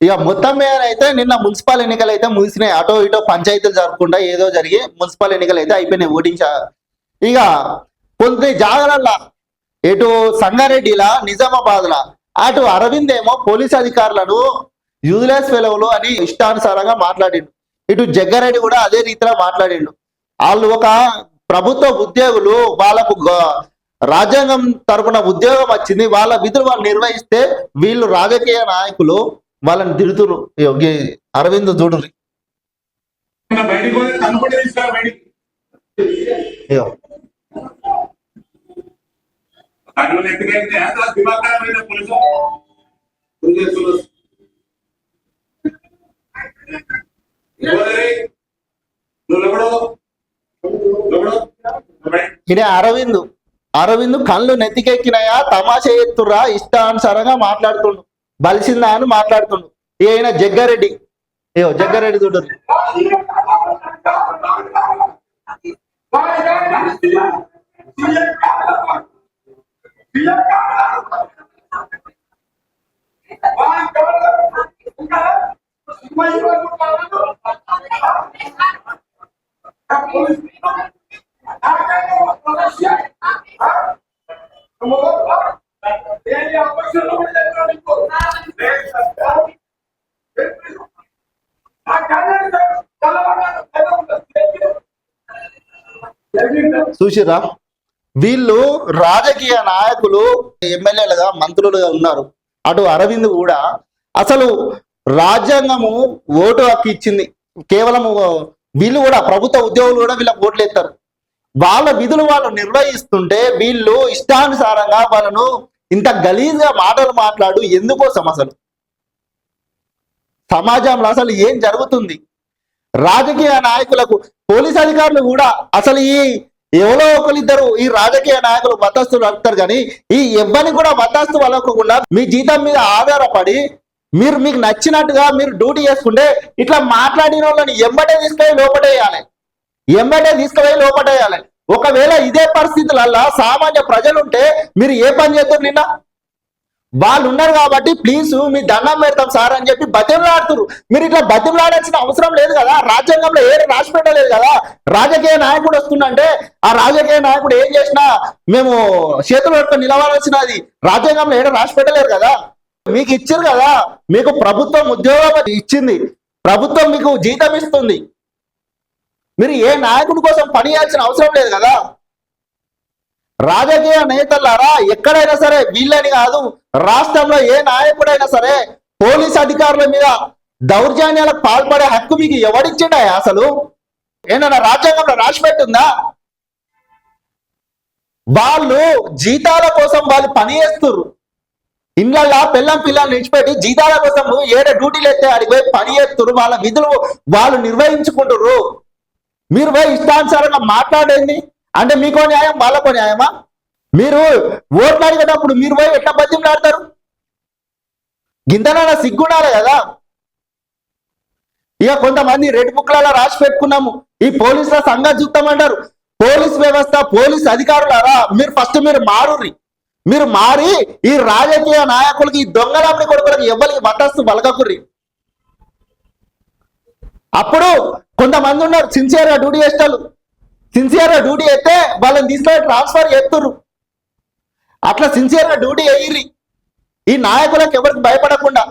ఇక మొత్తం మీద అయితే నిన్న మున్సిపల్ ఎన్నికలు అయితే ముగిసినాయి. అటో ఇటో పంచాయతీలు జరగకుండా ఏదో జరిగి మున్సిపల్ ఎన్నికలు అయితే అయిపోయినాయి ఓటింగ్. ఇక కొన్ని జాగాలల్లా ఇటు సంగారెడ్డిలా నిజామాబాద్లా అటు అరవింద్ ఏమో పోలీస్ అధికారులను యూజ్లెస్ ఫెలవులు అని ఇష్టానుసారంగా మాట్లాడిండు. ఇటు జగ్గారెడ్డి కూడా అదే రీతిలో మాట్లాడిండు. వాళ్ళు ఒక ప్రభుత్వ ఉద్యోగులు, వాళ్ళకు రాజ్యాంగం తరపున ఉద్యోగం వచ్చింది, వాళ్ళ విధులు వాళ్ళు నిర్వహిస్తే వీళ్ళు రాజకీయ నాయకులు వాళ్ళని తిడుతురు. అరవింద్ చూడుర్రి. ఇదే అరవింద్ కళ్ళు నెత్తికెక్కినాయా, తమాషా ఎత్తురా, ఇష్టానుసారంగా మాట్లాడుతుండు, బలిసిందా అని మాట్లాడుతుండు. ఈయన జగ్గారెడ్డి చూడరు. చూసిరా, వీళ్ళు రాజకీయ నాయకులు, ఎమ్మెల్యేలుగా, మంత్రులుగా ఉన్నారు. అటు అరవింద్ కూడా అసలు రాజ్యాంగము ఓటు హక్కు ఇచ్చింది. కేవలం వీళ్ళు కూడా ప్రభుత్వ ఉద్యోగులు కూడా వీళ్ళకి ఓట్లు ఎత్తారు. వాళ్ళ విధులు వాళ్ళు నిర్వహిస్తుంటే వీళ్ళు ఇష్టానుసారంగా వాళ్ళను ఇంత గలీజ్గా మాటలు మాట్లాడు ఎందుకోసం? అసలు సమాజంలో అసలు ఏం జరుగుతుంది? రాజకీయ నాయకులకు, పోలీస్ అధికారులు కూడా అసలు ఎవరో ఒకరిద్దరు ఈ రాజకీయ నాయకులు వద్దస్తులు అడుగుతారు, కానీ ఈ ఎవ్వరిని కూడా వద్దస్తు వలకకుండా మీ జీతం మీద ఆధారపడి మీకు నచ్చినట్టుగా మీరు డ్యూటీ చేసుకుంటే ఇట్లా మాట్లాడిన వాళ్ళని ఎంబటే తీసుకుపోయి లోపటేయాలి. ఒకవేళ ఇదే పరిస్థితులల్లా సామాన్య ప్రజలుంటే మీరు ఏ పని చేస్తారు? నిన్న వాళ్ళు ఉన్నారు కాబట్టి ప్లీజ్ మీ దండం పెడతాం సార్ అని చెప్పి బతిమలాడుతున్నారు. మీరు ఇట్లా బతిమలాడాల్సిన అవసరం లేదు కదా. రాజ్యాంగంలో ఏది రాసి పెట్టలేదు కదా. రాజకీయ నాయకుడు వస్తుందంటే ఆ రాజకీయ నాయకుడు ఏం చేసినా మేము చేతులు పట్టుకొని నిలవాల్సినది రాజ్యాంగంలో ఏదో రాసి పెట్టలేరు కదా. మీకు ఇచ్చారు కదా, మీకు ప్రభుత్వం ఉద్యోగం ఇచ్చింది, ప్రభుత్వం మీకు జీతం ఇస్తుంది. మీరు ఏ నాయకుడి కోసం పని చేయాల్సిన అవసరం లేదు కదా. రాజకీయ నేతలారా, ఎక్కడైనా సరే, వీళ్ళని కాదు, రాష్ట్రంలో ఏ నాయకుడైనా సరే పోలీస్ అధికారుల మీద దౌర్జన్యాలకు పాల్పడే హక్కు మీకు ఎవరిచ్చిండా? అసలు ఏమన్నా రాజ్యాంగంలో రాసి పెట్టుందా? వాళ్ళు జీతాల కోసం వాళ్ళు పని చేస్తున్నారు. ఇండ్లల్లా పిల్లల్ని నిడిచిపెట్టి జీతాల కోసం ఏడే డ్యూటీలు ఎత్తే అడిగిపోయి పని చేస్తున్నారు. వాళ్ళ విధులు వాళ్ళు నిర్వహించుకుంటున్నారు. మీరు పోయి ఇష్టానుసారంగా మాట్లాడేది అంటే మీకో న్యాయం, వాళ్ళకో న్యాయమా? మీరు ఓట్లు అడిగేటప్పుడు మీరు పోయి ఎట్లా బతిమలాడతారు? గింతనైనా సిగ్గుండాలి కదా. ఇక కొంతమంది రెడ్ బుక్లలో రాసి పెట్టుకున్నాము, ఈ పోలీసుల సంగతి చూస్తామంటారు. పోలీస్ వ్యవస్థ, పోలీస్ అధికారులారా, మీరు మారుర్రి. మీరు మారి ఈ రాజకీయ నాయకులకి, ఈ దొంగలాంటి కొడుకులకి ఎవరికి వటస్తు బలకకుర్రి. అప్పుడు కొంతమంది ఉన్నారు సిన్సియర్గా డ్యూటీ చేస్తారు. సిన్సియర్గా డ్యూటీ అయితే వాళ్ళని తీసుకొని ట్రాన్స్ఫర్ చేస్తుర్రు. అట్లా సిన్సియర్గా డ్యూటీ అయ్యిర్రి. ఈ నాయకులకు ఎవరికి భయపడకుండా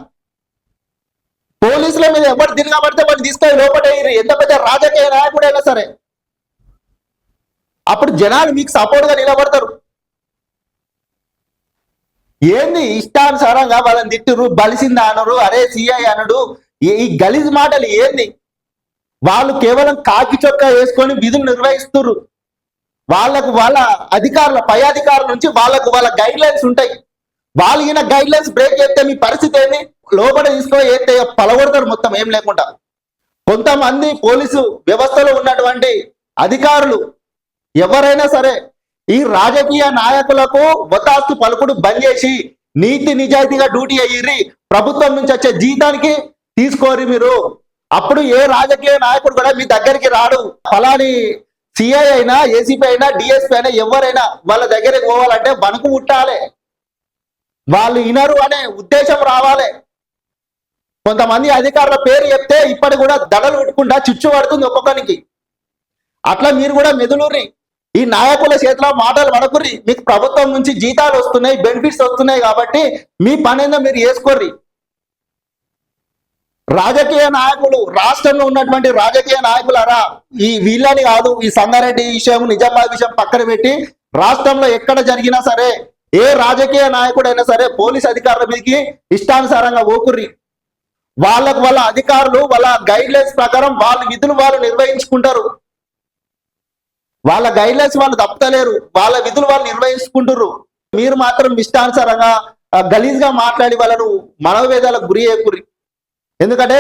పోలీసుల మీద ఎవరు తిరగబడితే వాళ్ళు తీసుకొని లోపడయ్యిర్రి. ఎంత పెద్ద రాజకీయ నాయకుడైనా సరే అప్పుడు జనాలు మీకు సపోర్ట్గా నిలబడతారు. ఏంది ఇష్టానుసారంగా వాళ్ళని తిట్టురు, బలిసిందా అనరు, అరే సిఐ అనడు, ఈ గలీజ్ మాటలు ఏంది? వాళ్ళు కేవలం కాకి చొక్కా వేసుకొని విధులు నిర్వహిస్తున్నారు. వాళ్ళకు వాళ్ళ అధికారుల, పై అధికారుల నుంచి వాళ్ళకు వాళ్ళ గైడ్ లైన్స్ ఉంటాయి. వాళ్ళు ఈయన గైడ్ లైన్స్ బ్రేక్ చేస్తే మీ పరిస్థితి ఏంది? లోపల తీసుకొని ఏతే పలగొడతారు మొత్తం ఏం లేకుండా. కొంతమంది పోలీసు వ్యవస్థలో ఉన్నటువంటి అధికారులు ఎవరైనా సరే ఈ రాజకీయ నాయకులకు వతాస్తు పలుకుడు బంద్ చేసి నీతి నిజాయితీగా డ్యూటీ అయ్యిర్రి. ప్రభుత్వం నుంచి వచ్చే జీతానికి తీసుకోరి మీరు. అప్పుడు ఏ రాజకీయ నాయకుడు కూడా మీ దగ్గరికి రాడు. ఫలాని సిఐ అయినా, ఏసీపీ అయినా, డిఎస్పీ అయినా ఎవరైనా వాళ్ళ దగ్గరికి పోవాలంటే వణుకు పుట్టాలి. వాళ్ళు వినరు అనే ఉద్దేశం రావాలి. కొంతమంది అధికారుల పేరు చెప్తే ఇప్పటి కూడా దడలు పెట్టుకుంటా చుచ్చు పడుతుంది ఒక్కొక్కరికి. అట్లా మీరు కూడా మెదులుర్రి, ఈ నాయకుల చేతిలో మాటలు పడకుర్రి. మీకు ప్రభుత్వం నుంచి జీతాలు వస్తున్నాయి, బెనిఫిట్స్ వస్తున్నాయి కాబట్టి మీ పనేందో మీరు చేసుకోర్రి. రాజకీయ నాయకులు, రాష్ట్రంలో ఉన్నటువంటి రాజకీయ నాయకులారా, ఈ వీళ్ళని కాదు, ఈ సంగారెడ్డి విషయం, నిజామాబాద్ విషయం పక్కన పెట్టి రాష్ట్రంలో ఎక్కడ జరిగినా సరే ఏ రాజకీయ నాయకుడైనా సరే పోలీస్ అధికారుల మీదకి ఇష్టానుసారంగా ఓకుర్రి. వాళ్ళ అధికారులు వాళ్ళ గైడ్ లైన్స్ ప్రకారం వాళ్ళ విధులు వాళ్ళు నిర్వహించుకుంటారు. వాళ్ళ గైడ్ లైన్స్ వాళ్ళు తప్పలేరు, వాళ్ళ విధులు వాళ్ళు నిర్వహించుకుంటారు. మీరు మాత్రం ఇష్టానుసారంగా గలీజ్ గా మాట్లాడి వాళ్ళను మనోవేదాలకు గురి చేయకుర్రి. ఎందుకంటే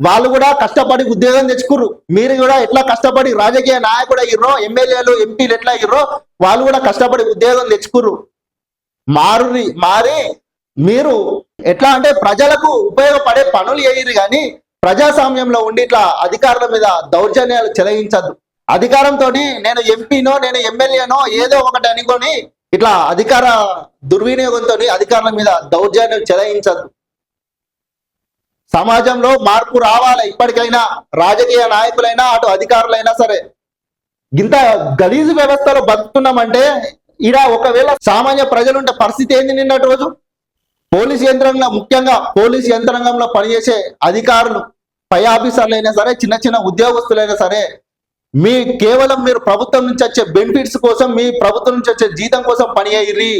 వాళ్ళు కూడా కష్టపడి ఉద్యోగం తెచ్చుకుర్రు. మీరు కూడా ఎట్లా కష్టపడి రాజకీయ నాయకుడు అయ్యిర్రో, ఎమ్మెల్యేలు ఎంపీలు ఎట్లా అయ్యిర్రో వాళ్ళు కూడా కష్టపడి ఉద్యోగం తెచ్చుకుర్రు. మారి మీరు ఎట్లా అంటే ప్రజలకు ఉపయోగపడే పనులు చేయరు, కానీ ప్రజాస్వామ్యంలో ఉండి ఇట్లా అధికారుల మీద దౌర్జన్యాలు చెలాయించద్దు. అధికారంతో నేను ఎంపీనో నేను ఎమ్మెల్యేనో ఏదో ఒకటి అనుకొని ఇట్లా అధికార దుర్వినియోగంతో అధికారుల మీద దౌర్జన్యం చెలాయించద్దు. సమాజంలో మార్పు రావాలి. ఇప్పటికైనా రాజకీయ నాయకులైనా అటు అధికారులైనా సరే ఇంత గలీజు వ్యవస్థలో బతుకుతున్నామంటే ఇలా ఒకవేళ సామాన్య ప్రజలుంటే పరిస్థితి ఏంది? నిన్నటి రోజు పోలీస్ యంత్రాంగంలో, ముఖ్యంగా పోలీస్ యంత్రాంగంలో పనిచేసే అధికారులు, పై ఆఫీసర్లు అయినా సరే, చిన్న చిన్న ఉద్యోగస్తులైనా సరే, కేవలం మీరు ప్రభుత్వం నుంచి వచ్చే బెనిఫిట్స్ కోసం, మీ ప్రభుత్వం నుంచి వచ్చే జీతం కోసం పనిచేయర్రి.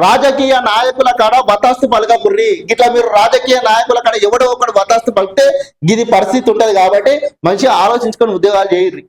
రాజకీయ నాయకుల కాడ వతాస్తు పలకకుర్రి. ఇట్లా మీరు రాజకీయ నాయకుల కాడ ఎవడో ఒకడు వతాస్తు పలికితే ఇది పరిస్థితి ఉంటది. కాబట్టి మంచిగా ఆలోచించుకొని ఉద్యోగాలు చేయర్రి.